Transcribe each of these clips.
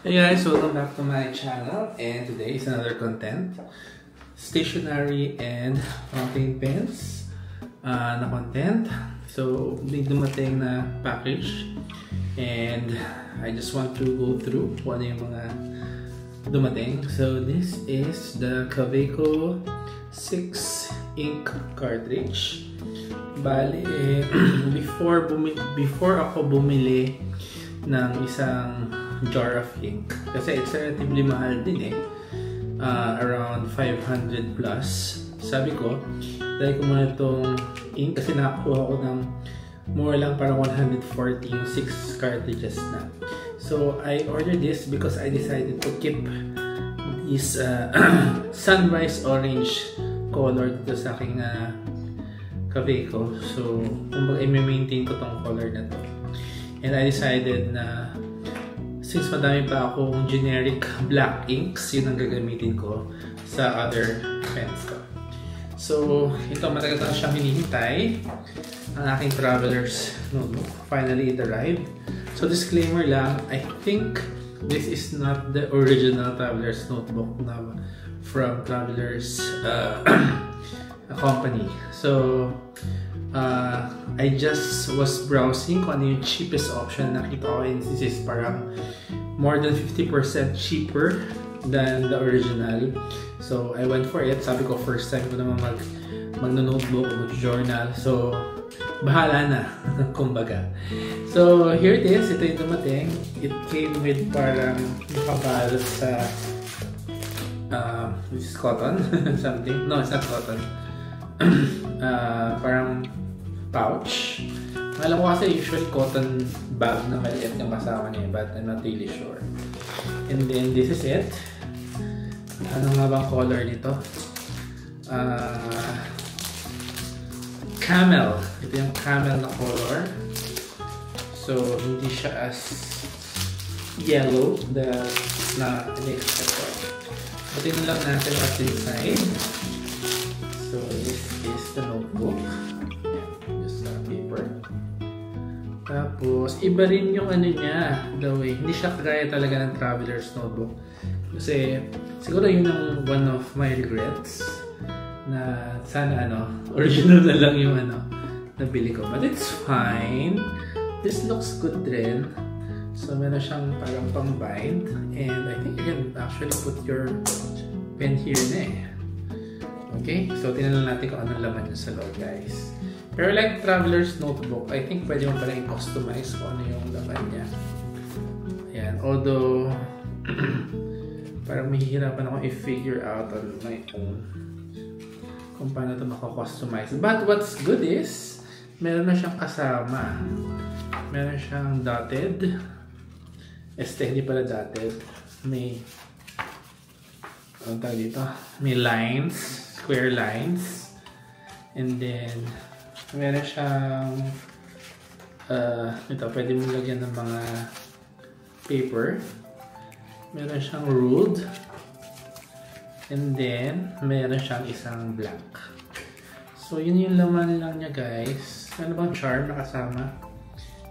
Hey guys, welcome back to my channel, and today is another content, stationery and fountain pens na content. So may dumating na package and I just want to go through kung ano yung mga dumating. So this is the Kaweco 6 ink cartridge. Bale, before ako bumili ng isang jar of ink, kasi it's relatively mahal din around 500 plus. Sabi ko, dahil ko muna itong ink kasi nakakuha ko ng more lang parang 140 yung 6 cartridges na. So I ordered this because I decided to keep this sunrise orange color dito sa aking Kaweco. So kumbaga i-maintain ko tong color na to. And I decided na since madami pa akong generic black inks, yun ang gagamitin ko sa other pens ko. So, ito matagal na siyang hinihintay. Ang aking traveler's notebook. Finally, it arrived. So, disclaimer lang, I think this is not the original traveler's notebook na from Traveler's company. So, I just was browsing kung ano yung cheapest option na nakita ko, and this is parang more than 50% cheaper than the original. So I went for it. Sabi ko first time ko naman mag-notebook o mag-journal. So bahala na, kumbaga. So here it is. Ito yung dumating. It came with parang nakabalot sa this is cotton something. No, it's not cotton. Parang pouch. Alam ko kasi usually cotton bag na maliit yung kasama niya, but I'm not really sure. And then this is it. Ano nga bang color nito? Camel. Ito yung camel na color. So hindi siya as yellow na in-expect ko. Tingnan lang natin what's inside. So this is the notebook. Tapos, iba rin yung ano niya, the way. Hindi siya kagaya talaga ng traveler's notebook. Kasi, siguro yun ang one of my regrets na sana original na lang yung nabili ko. But it's fine. This looks good rin. So, meron siyang parang pang-bind. And I think you can actually put your pen here na Okay? So, tingnan natin kung anong laman yun sa loob, guys. Pero like traveler's notebook, I think pwede mo pala i-customize kung ano yung laman niya. Ayan. Although, parang mahihirapan ako i-figure out on my own kung paano ito makakustomize. But what's good is, meron na siyang kasama. Meron siyang dotted. Hindi pala dotted. May, ano tawag dito? May lines. Square lines. And then, meron siyang ito, pwede mo lagyan ng mga paper. Meron siyang ruled. And then, meron siyang isang blank. So, yun yung laman lang niya, guys. Ano bang charm na kasama?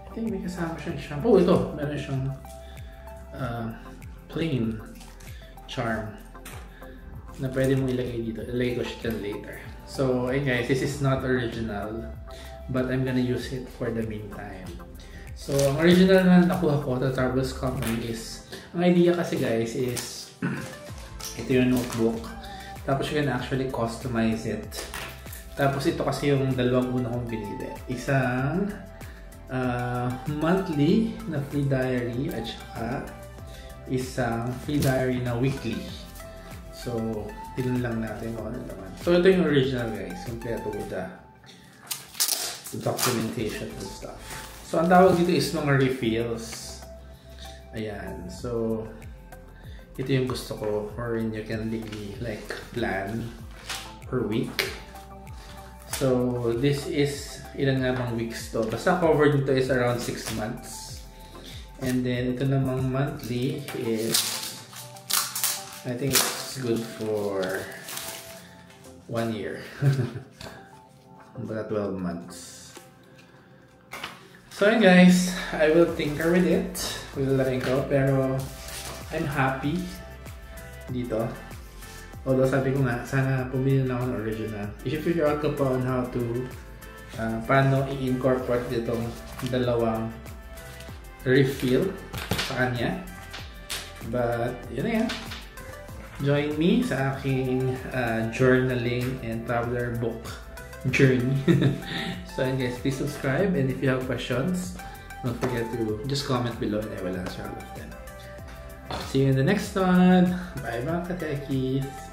I think may kasama siyang charm. Oh, ito. Meron siyang plain charm na pwede mo ilagay dito. Ilagay ko siya later. So, ayun guys, this is not original, but I'm gonna use it for the meantime. So, ang original na nakuha ko sa Traveler's Company is, ang idea kasi guys is, ito yung notebook, tapos you can actually customize it. Tapos ito kasi yung dalawang una kong binili. Isang monthly na free diary at saka isang free diary na weekly. So, tingnan lang natin kung ano naman. So, ito yung original guys, kompleto with the documentation and stuff. So, ang tawag dito is mga refills. Ayan. So, ito yung gusto ko, wherein you can really like plan per week. So, this is, ilan nga bang weeks to? Basta covered dito is around 6 months. And then, ito namang monthly is, I think it's good for 1 year. About 12 months. So yun guys, I will tinker with it. Lalagay ko, pero I'm happy dito. Although sabi ko nga, sana pumili na ako ng original. I-figure out ko pa on how to paano i-incorporate ditong dalawang refill sa kanya. But, yun na yan. Join me sa aking journaling and traveler book journey. So, and guys, please subscribe. And if you have questions, don't forget to just comment below and I will answer all of them. See you in the next one. Bye mga ka-techies!